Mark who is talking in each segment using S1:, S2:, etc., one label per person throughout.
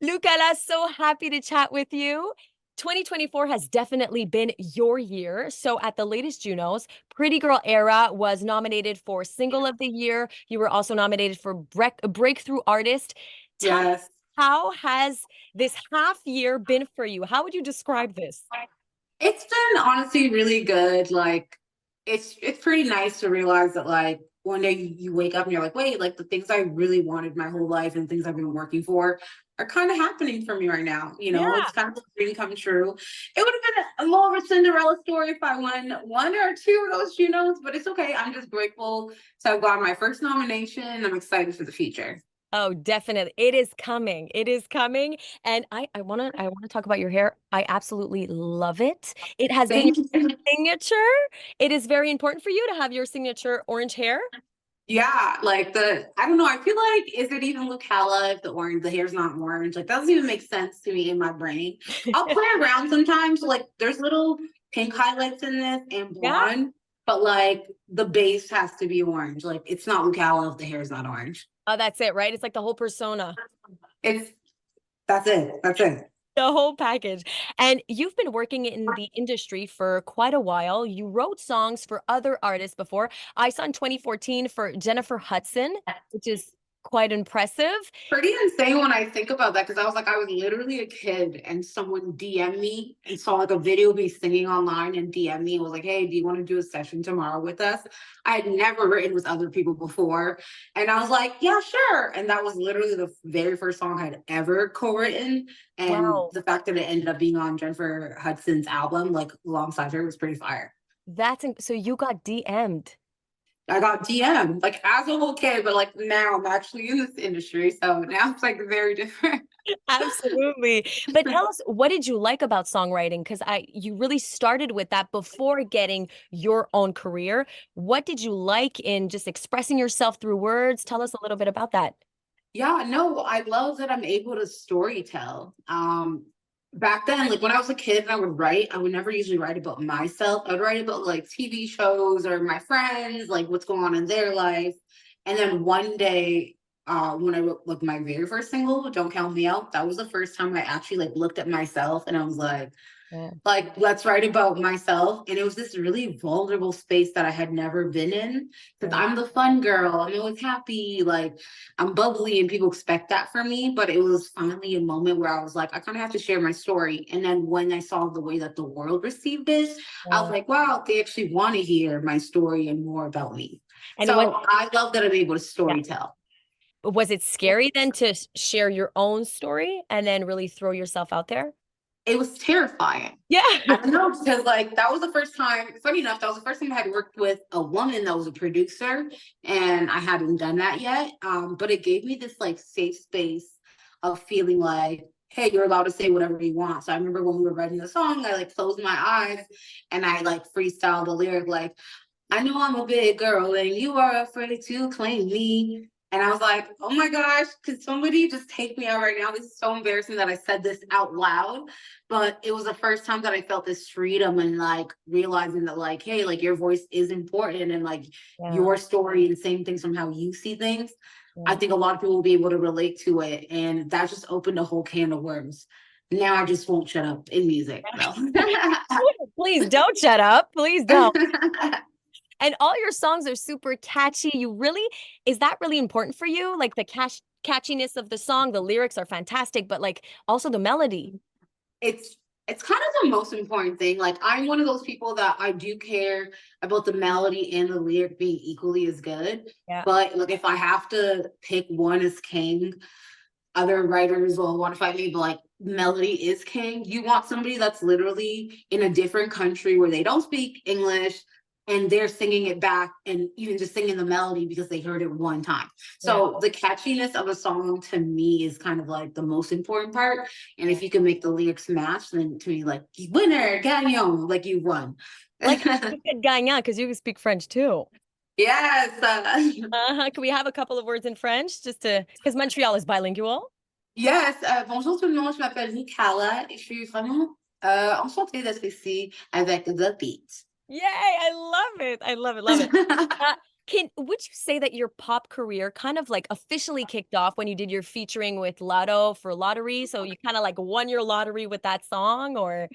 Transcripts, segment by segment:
S1: Lucala, so happy to chat with you. 2024 has definitely been your year. So at the latest Junos, Pretty Girl Era was nominated for Single of the Year. You were also nominated for Breakthrough Artist. Tell me,
S2: Yes.
S1: how has this half year been for you? How would you describe this?
S2: It's been honestly really good. Like it's pretty nice to realize that like one day you wake up and you're like, wait, like the things I really wanted my whole life and things I've been working for are kind of happening for me right now. It's
S1: Yeah.
S2: kind of a dream come true. It would have been a more of a Cinderella story if I won one or two of those Junos, but it's okay. I'm just grateful to have got my first nomination. I'm excited for the future.
S1: Oh, definitely. It is coming. It is coming. And I wanna talk about your hair. I absolutely love it. It has been
S2: Thank
S1: your
S2: you.
S1: signature. It is very important for you to have your signature orange hair.
S2: Yeah, like I don't know. I feel like is it even Lucalla if the hair's not orange? Like that doesn't even make sense to me in my brain. I'll play around sometimes. Like there's little pink highlights in this and
S1: Yeah.
S2: blonde, but like the base has to be orange. Like it's not Lucalla if the hair's not orange.
S1: Oh, that's it, right? It's like the whole persona,
S2: It's that's it. That's it.
S1: the whole package. And you've been working in the industry for quite a while. You wrote songs for other artists before. I saw in 2014 for Jennifer Hudson, which is quite impressive.
S2: Pretty insane when I think about that because I was literally a kid and someone DM me and saw like a video of me singing online and DM me and was like, hey, do you want to do a session tomorrow with us? I had never written with other people before. And I was like, yeah, sure. And that was literally the very first song I'd ever co-written. And
S1: Wow.
S2: the fact that it ended up being on Jennifer Hudson's album, like alongside her, was pretty fire.
S1: So you got DM'd.
S2: I got DM like as a little kid, but like now I'm actually in this industry. So now it's like very different.
S1: Absolutely. But tell us, what did you like about songwriting? Because you really started with that before getting your own career. What did you like in just expressing yourself through words? Tell us a little bit about that.
S2: Yeah, no, I love that I'm able to story tell. Back then, like when I was a kid and I would write, I would never usually write about myself. I would write about like TV shows or my friends, like what's going on in their life. And then one day, when I wrote like my very first single, Don't Count Me Out, that was the first time I actually like looked at myself and I was
S1: Yeah.
S2: like let's write about myself, and it was this really vulnerable space that I had never been in because
S1: Yeah.
S2: I'm the fun girl, I'm always happy, like I'm bubbly and people expect that from me. But it was finally a moment where I was like, I kind of have to share my story. And then when I saw the way that the world received it, I was
S1: Yeah.
S2: like, wow, they actually want to hear my story and more about me.
S1: And
S2: So I love that I'm able to
S1: yeah.
S2: story tell.
S1: Was it scary then to share your own story and then really throw yourself out there?
S2: It was terrifying.
S1: Yeah.
S2: I don't know, because like that was the first time, funny enough, that was the first time I had worked with a woman that was a producer, and I hadn't done that yet. But it gave me this like safe space of feeling like, hey, you're allowed to say whatever you want. So I remember when we were writing the song, I like closed my eyes and I like freestyled the lyric like, I know I'm a big girl and you are afraid to claim me. And I was like, oh my gosh, could somebody just take me out right now? This is so embarrassing that I said this out loud. But it was the first time that I felt this freedom and like realizing that, like, hey, like your voice is important and like
S1: Yeah.
S2: your story and saying things from how you see things. I
S1: Yeah.
S2: think a lot of people will be able to relate to it. And that just opened a whole can of worms. Now I just won't shut up in music. No.
S1: Please don't shut up. Please don't. And all your songs are super catchy. Is that really important for you? Like the catchiness of the song, the lyrics are fantastic, but like also the melody.
S2: it's it's kind of the most important thing. Like I'm one of those people that I do care about the melody and the lyric being equally as good.
S1: Yeah.
S2: But like if I have to pick one as king, other writers will want to fight me, but like melody is king. You want somebody that's literally in a different country where they don't speak English and they're singing it back and even just singing the melody because they heard it one time.
S1: Yeah.
S2: So the catchiness of a song to me is kind of like the most important part. And if you can make the lyrics match, then to me, like winner, gagnon, like you won.
S1: Like you could gagnon because you can speak French too.
S2: Yes.
S1: Can we have a couple of words in French just to, because Montreal is bilingual?
S2: Yes, bonjour tout le monde, je m'appelle Nikala et je suis vraiment enchantée d'être ici avec The Beat.
S1: Yay, I love it. I love it, love it. Would you say that your pop career kind of like officially kicked off when you did your featuring with Lotto for Lottery? So you kind of like won your lottery with that song, or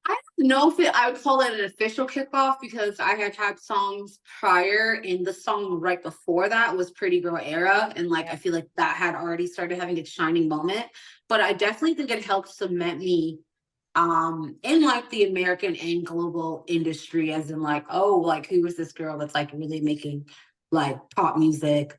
S2: I don't know if I would call it an official kickoff because I had had songs prior, and the song right before that was Pretty Girl Era. And like,
S1: yeah,
S2: I feel like that had already started having its shining moment. But I definitely think it helped cement me in like the American and global industry, as in like, oh, like who is this girl that's like really making like pop music?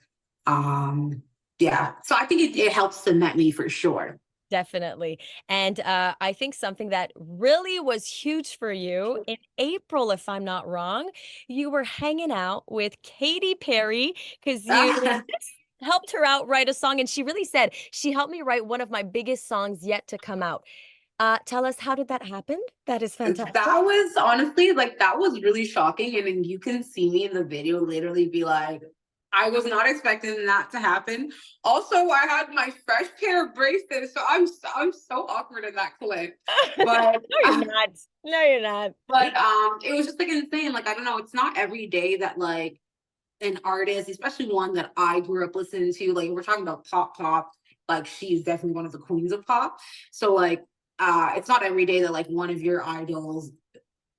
S2: Um, yeah. So I think it helps cement me for sure.
S1: definitely. And I think something that really was huge for you in April, if I'm not wrong, you were hanging out with Katy Perry because you helped her out write a song. And she really said, she helped me write one of my biggest songs yet to come out. Tell us, how did that happen? That is fantastic.
S2: That was honestly like that was really shocking. And then you can see me in the video literally be like, I was not expecting that to happen. Also, I had my fresh pair of braces, so I'm so awkward in that clip. But
S1: No, you're not. No, you're not.
S2: it was just like insane. Like I don't know, it's not every day that like an artist, especially one that I grew up listening to, like we're talking about pop, like she's definitely one of the queens of pop. So like it's not every day that like one of your idols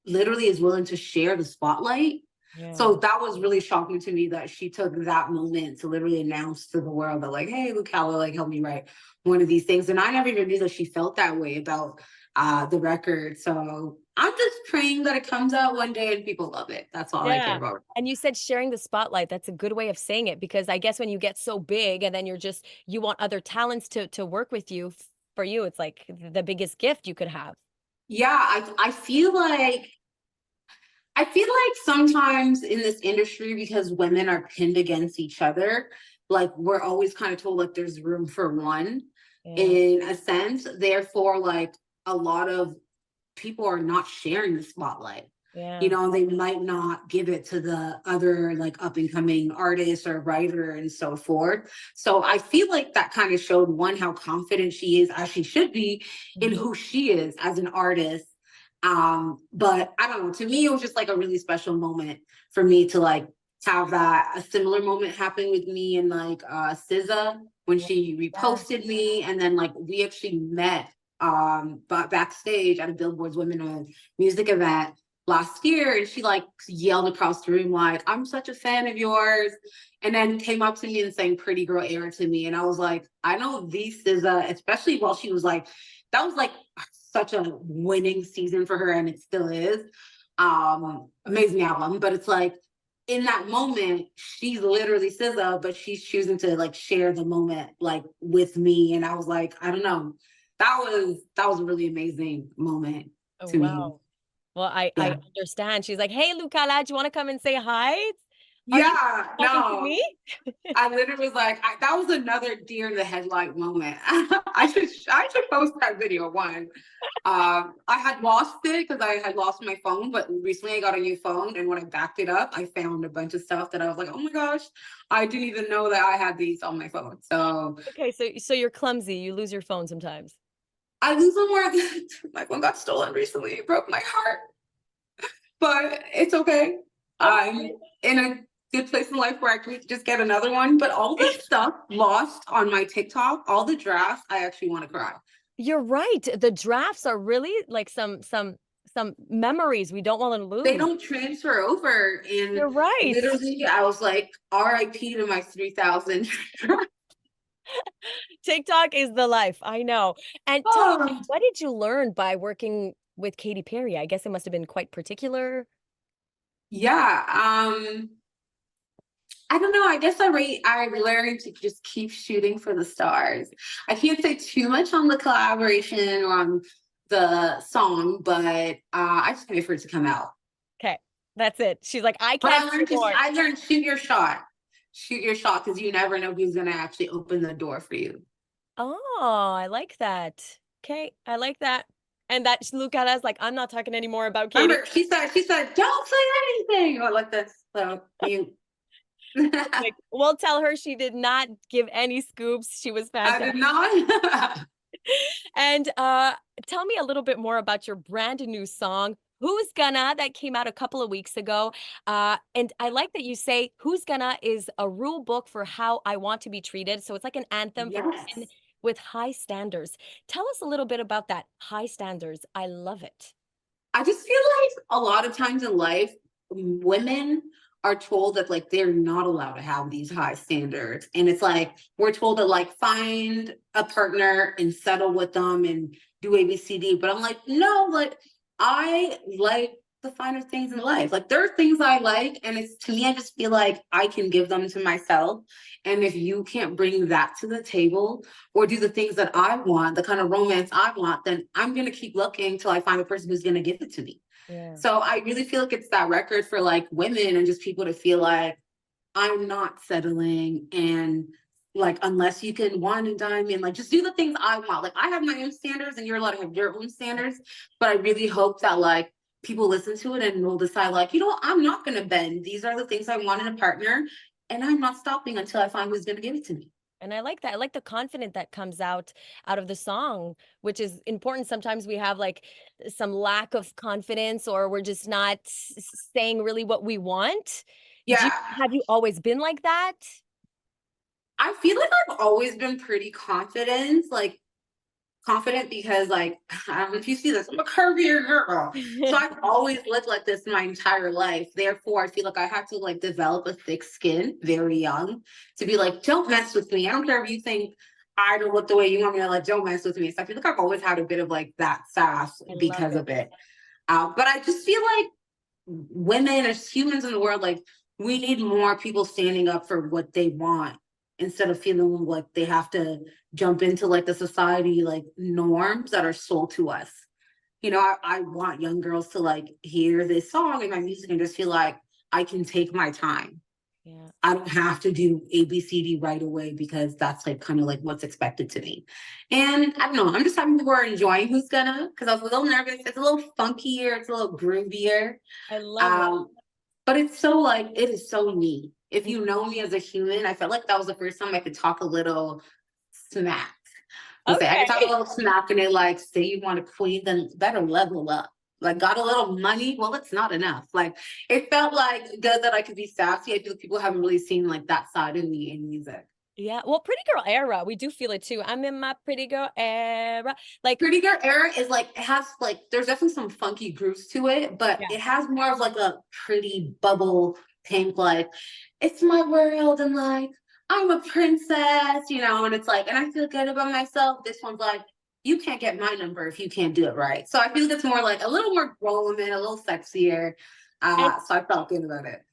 S2: literally is willing to share the spotlight.
S1: Yeah.
S2: So that was really shocking to me that she took that moment to literally announce to the world that like, hey, Luke Halla like helped me write one of these things. And I never even knew that she felt that way about the record. So I'm just praying that it comes out one day and people love it. That's all I care
S1: Yeah.
S2: about.
S1: And you said sharing the spotlight. That's a good way of saying it because I guess when you get so big and then you want other talents to work with you, for you, it's like the biggest gift you could have.
S2: Yeah, I feel like sometimes in this industry, because women are pinned against each other, like we're always kind of told like there's room for one
S1: Yeah.
S2: in a sense. Therefore, like a lot of people are not sharing the spotlight. You
S1: Yeah.
S2: know, they might not give it to the other like up and coming artist or writer and so forth. So I feel like that kind of showed one how confident she is, as she should be, in
S1: Mhm.
S2: who she is as an artist. But I don't know, to me it was just like a really special moment for me to like have that a similar moment happen with me and like SZA when
S1: Yeah.
S2: she
S1: Yeah.
S2: reposted me, and then like we actually met but backstage at a Billboard's Women of Music event last year, and she like yelled across the room like, I'm such a fan of yours, and then came up to me and sang Pretty Girl Era to me, and I was like, I know this is especially while she was like, that was like such a winning season for her, and it still is. Amazing album, but it's like in that moment, she's literally SZA, but she's choosing to like share the moment like with me. And I was like, I don't know. That was a really amazing moment
S1: Oh,
S2: to me.
S1: wow. Well, I
S2: Yeah.
S1: understand. She's like, "Hey, Lucala, do you want to come and say hi? Are you
S2: Yeah,
S1: talking to me?"
S2: no. I literally was like, that was another deer in the headlight moment. I should post that video one. I had lost it because I had lost my phone, but recently I got a new phone, and when I backed it up, I found a bunch of stuff that I was like, oh my gosh, I didn't even know that I had these on my phone. So
S1: Okay, so you're clumsy. You lose your phone sometimes.
S2: I lose them more than my phone got stolen recently. It broke my heart, but it's okay. I'm
S1: Okay.
S2: in a good place in life where I can just get another one. But all the stuff lost on my TikTok, all the drafts, I actually want to cry.
S1: You're right. The drafts are really like some memories we don't want to
S2: They
S1: lose.
S2: don't transfer over. And
S1: You're right.
S2: literally, I was like, RIP to my 3,000.
S1: TikTok is the life. I know. And tell me,
S2: Oh,
S1: what did you learn by working with Katy Perry? I guess it must have been quite particular.
S2: yeah. I don't know. I guess I learned to just keep shooting for the stars. I can't say too much on the collaboration or on the song, but I just wait for it to come out.
S1: Okay, that's it. She's like, I
S2: But
S1: can't say more.
S2: I learned shoot your shot because you never know who's gonna actually open the door for you.
S1: Oh, I like that. Okay, I like that. And that look at us like, I'm not talking anymore about Katie.
S2: Remember, she said, don't say anything or like this. So you.
S1: Like, we'll tell her she did not give any scoops. She was
S2: I
S1: fantastic.
S2: did not.
S1: And tell me a little bit more about your brand new song, Who's Gonna that came out a couple of weeks ago. And I like that you say Who's Gonna is a rule book for how I want to be treated. So it's like an anthem for women
S2: Yes.
S1: with high standards. Tell us a little bit about that. High standards. I love it.
S2: I just feel like a lot of times in life, women are told that like they're not allowed to have these high standards. And it's like we're told to like find a partner and settle with them and do ABCD. But I'm like, no, like I like the finer things in life. Like there are things I like, and it's to me, I just feel like I can give them to myself. And if you can't bring that to the table or do the things that I want, the kind of romance I want, then I'm gonna keep looking till I find the person who's gonna give it to me.
S1: Yeah.
S2: So I really feel like it's that record for like women and just people to feel like I'm not settling, and like unless you can wine and dine me and like just do the things I want. Like I have my own standards and you're allowed to have your own standards. But I really hope that like people listen to it and will decide like, you know what, I'm not gonna bend. These are the things I want in a partner, and I'm not stopping until I find who's gonna give it to me.
S1: And I like that. I like the confidence that comes out of the song, which is important. Sometimes we have like some lack of confidence or we're just not saying really what we want. Do you,
S2: Yeah.
S1: have you always been like that?
S2: I feel like I've always been pretty confident. Like confident because like I don't know if you see this, I'm a curvier girl. So I've always looked like this my entire life. Therefore, I feel like I had to like develop a thick skin very young to be like, don't mess with me. I don't care if you think I don't look the way you want me to, like, don't mess with me. So I feel like I've always had a bit of like that sass
S1: I love
S2: because
S1: it.
S2: of it. But I just feel like women as humans in the world, like we need more people standing up for what they want instead of feeling like they have to jump into like the society like norms that are sold to us. You know, I want young girls to like hear this song and my music and just feel like I can take my time.
S1: Yeah.
S2: I don't have to do ABCD right away because that's like kind of like what's expected to me. And I don't know, I'm just happy people are enjoying Who's Gonna, because I was a little nervous. It's a little funkier, it's a little groovier.
S1: I love it.
S2: Um, but it's so like it is so me. If you know me as a human, I felt like that was the first time I could talk a little smack. We'll say I could talk a
S1: Okay.
S2: little smack and they like say you want a queen, then better level up. Like got a little money. Well, it's not enough. Like it felt like good that I could be sassy. I feel like people haven't really seen like that side of me in music.
S1: Yeah. Well, pretty girl era, we do feel it too. I'm in my pretty girl era. Like,
S2: Pretty Girl era is like it has like there's definitely some funky grooves to it, but
S1: yeah.
S2: it has more of like a pretty bubble pink, like it's my world and like I'm a princess, you know, and it's like, and I feel good about myself. This one's like, you can't get my number if you can't do it right. So I feel like it's more like a little more grown woman, a little sexier.
S1: And
S2: So I felt good about it.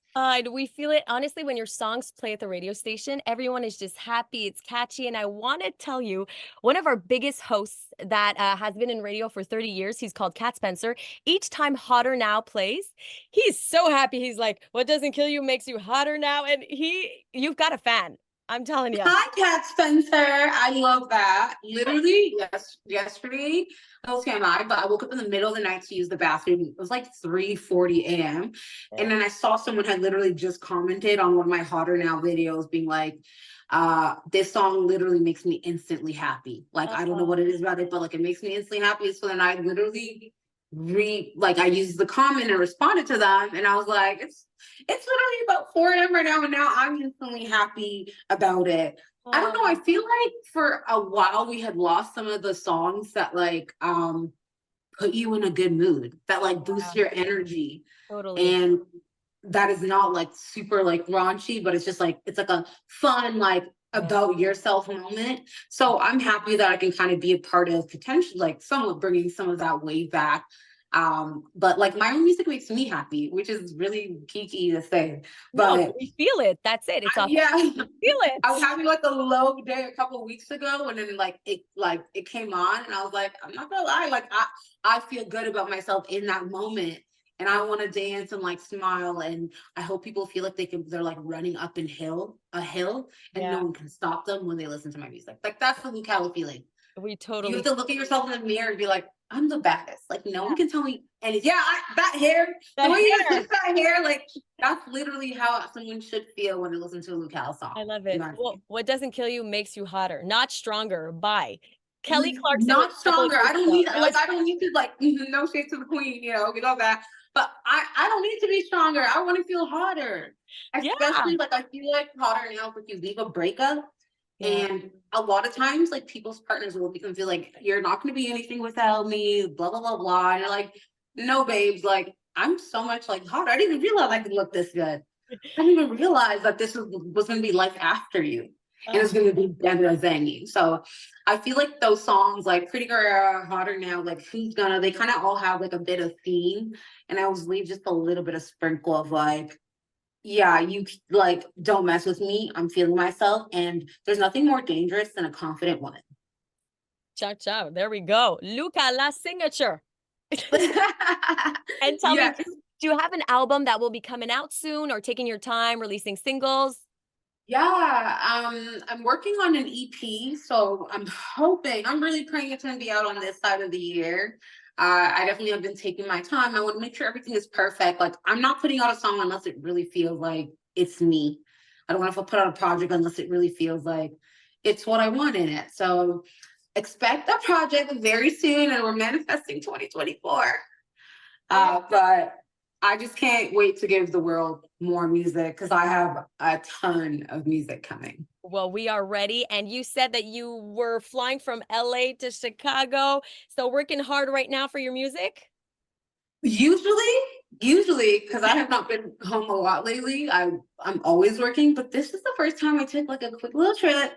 S1: we feel it honestly when your songs play at the radio station. Everyone is just happy. It's catchy. And I want to tell you, one of our biggest hosts that has been in radio for 30 years, he's called Cat Spencer. Each time Hotter Now plays, he's so happy. He's like, what doesn't kill you makes you hotter now. And you've got a fan. I'm telling you.
S2: Hi, Cat Spencer. I love that. Literally, yesterday, I was TMI, but I woke up in the middle of the night to use the bathroom. It was like 3:40 a.m. And then I saw someone had literally just commented on one of my Hotter Now videos, being like, this song literally makes me instantly happy. Like, I don't know
S1: Oh,
S2: what it is about it, but like it makes me instantly happy. So then I literally I used the comment and responded to them, and I was like, it's literally about 4 a.m. right now, and now I'm instantly happy about it. I don't know. I
S1: oh,
S2: feel like for a while we had lost some of the songs that like put you in a good mood, that like boost
S1: yeah,
S2: your energy.
S1: totally.
S2: And that is not like super like raunchy, but it's just like it's like a fun, like
S1: Yeah.
S2: about yourself moment. So I'm happy that I can kind of be a part of potentially like somewhat bringing some of that wave back. But like my own music makes me happy, which is really geeky to say.
S1: No,
S2: But
S1: we feel it. That's it. It's authentic.
S2: yeah,
S1: Feel
S2: I was
S1: it.
S2: having like a low day a couple of weeks ago, and then like it came on, and I was like, I'm not gonna lie, like I feel good about myself in that moment, and I want to dance and like smile, and I hope people feel like they're like running up a hill, and no
S1: Yeah,
S2: one can stop them when they listen to my music. Like that's the Luke Halla feeling.
S1: we
S2: You have
S1: totally.
S2: to look at yourself in the mirror and be like, I'm the baddest. Like no
S1: Yeah.
S2: one can tell me. And yeah, that hair,
S1: The
S2: the way you
S1: hair.
S2: just that hair, like that's literally how someone should feel when they listen to a Luke Halla song.
S1: I love
S2: In
S1: it.
S2: my
S1: Well,
S2: opinion.
S1: what doesn't kill you makes you hotter, not stronger. Bye. Kelly Clarkson was
S2: Not
S1: definitely
S2: stronger.
S1: first though. Yes.
S2: I don't need to like no shade to the queen, we love that. But I don't need to be stronger. I want to feel hotter.
S1: Yeah.
S2: Especially like I feel like hotter now if you leave a breakup.
S1: Yeah.
S2: And a lot of times like people's partners will make them feel like you're not gonna be anything without me, blah blah blah blah. And you're like, no, babes, like I'm so much like hotter. I didn't even realize I could look this good. I didn't even realize that was gonna be life after you. And
S1: Oh,
S2: it's gonna be better than you. So I feel like those songs like Pretty Girl, Hotter Now, like Who's Gonna, they kind of all have like a bit of theme. And I always leave just a little bit of sprinkle of like, yeah, you like don't mess with me. I'm feeling myself. And there's nothing more dangerous than a confident woman.
S1: ciao, ciao. There we go. Luca, la signature. And tell me,
S2: Yeah.
S1: do you have an album that will be coming out soon or taking your time releasing singles?
S2: Yeah, I'm working on an EP, so I'm really praying it's gonna be out on this side of the year. I definitely have been taking my time. I want to make sure everything is perfect. Like, I'm not putting out a song unless it really feels like it's me. I don't want to put out a project unless it really feels like it's what I want in it. So expect a project very soon, and we're manifesting 2024. But I just can't wait to give the world more music because I have a ton of music coming.
S1: Well, we are ready. And you said that you were flying from LA to Chicago. So working hard right now for your music?
S2: Usually, usually, because I have not been home a lot lately. I'm always working, but this is the first time I took like a quick little trip.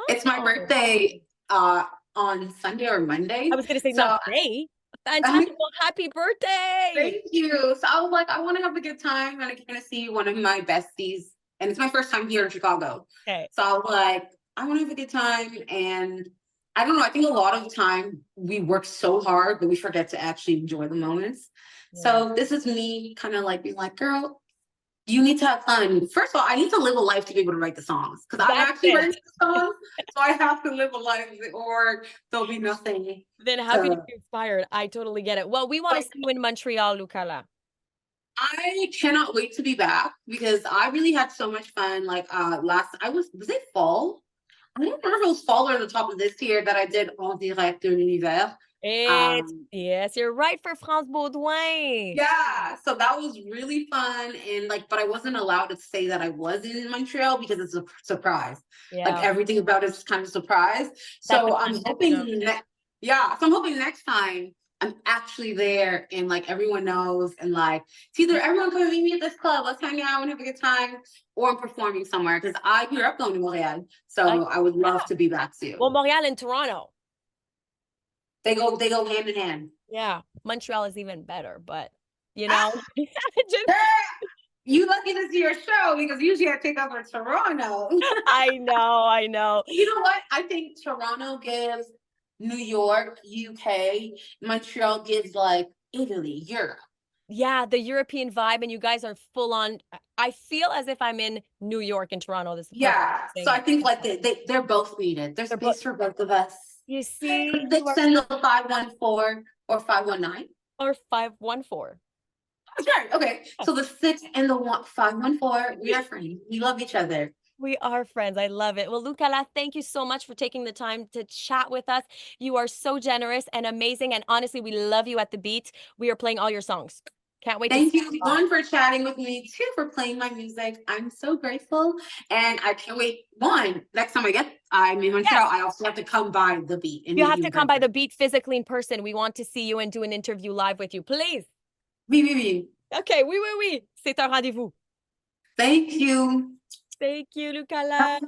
S2: It's my
S1: Oh,
S2: birthday on Sunday or
S1: I
S2: Monday.
S1: was going to say not
S2: So
S1: today. Fantastic. Well, happy birthday.
S2: thank you. So I was like, I want to have a good time and I kind of see one of my besties. And it's my first time here in Chicago.
S1: Okay.
S2: So I was like, I want to have a good time. And I don't know, I think a lot of the time we work so hard, but we forget to actually enjoy the moments.
S1: Yeah.
S2: So this is me kind of like being like, girl, you need to have fun. First of all, I need to live a life to be able to write the songs because I'm
S1: That's
S2: actually
S1: it.
S2: writing the songs. So I have to live a life or there'll be nothing
S1: Then happy to
S2: to
S1: be inspired. I totally get it. Well, we want to
S2: like.
S1: see you in Montreal, Lucala.
S2: I cannot wait to be back because I really had so much fun. Like was it fall? I don't remember if it was fall or the top of this year that I did En Direct de l'Univers.
S1: It's,
S2: Um,
S1: yes, you're right for France Baudouin.
S2: yeah, so that was really fun and like, but I wasn't allowed to say that I was in Montreal because it's a surprise. Like
S1: Yeah,
S2: everything about it is kind of surprise.
S1: that's the
S2: So I'm
S1: concept, you know.
S2: hoping yeah, so I'm hoping next time I'm actually there and like everyone knows and like it's either everyone come and meet me at this club, let's hang out and have a good time, or I'm performing somewhere because I grew up going to Montreal.
S1: I,
S2: So I would
S1: yeah.
S2: love to be back
S1: Well,
S2: soon.
S1: Montreal and Toronto.
S2: They go hand in hand.
S1: Yeah, Montreal is even better, but you know, just
S2: You lucky to see your show because usually I take over Toronto.
S1: I know.
S2: You know what? I think Toronto gives New York, UK, Montreal gives like Italy, Europe.
S1: Yeah, the European vibe, and you guys are full on. I feel as if I'm in New York and Toronto. This is the perfect
S2: Yeah. So
S1: saying
S2: I
S1: it.
S2: think like they're both needed. There's
S1: They're both.
S2: space for both of us.
S1: You see,
S2: They
S1: you are
S2: send the 514 or 519.
S1: or 514.
S2: Sure. Okay. So the 6 and the 514, we are friends. We love each other.
S1: We are friends. I love it. Well, Lucala, thank you so much for taking the time to chat with us. You are so generous and amazing. And honestly, we love you at the beat. We are playing all your songs. Can't wait to see
S2: Thank you,
S1: you live.
S2: one, for chatting with me, two, for playing my music. I'm so grateful. And I can't wait. One, next time I'm in
S1: Yes,
S2: Montreal, I also have to come by the beat and
S1: you
S2: meet
S1: have
S2: you
S1: to
S2: in
S1: come by
S2: person.
S1: the beat physically in person. We want to see you and do an interview live with you, please.
S2: Oui, oui, oui.
S1: Okay, oui, oui, oui. C'est un rendez-vous.
S2: Thank you.
S1: Thank you, Lucala.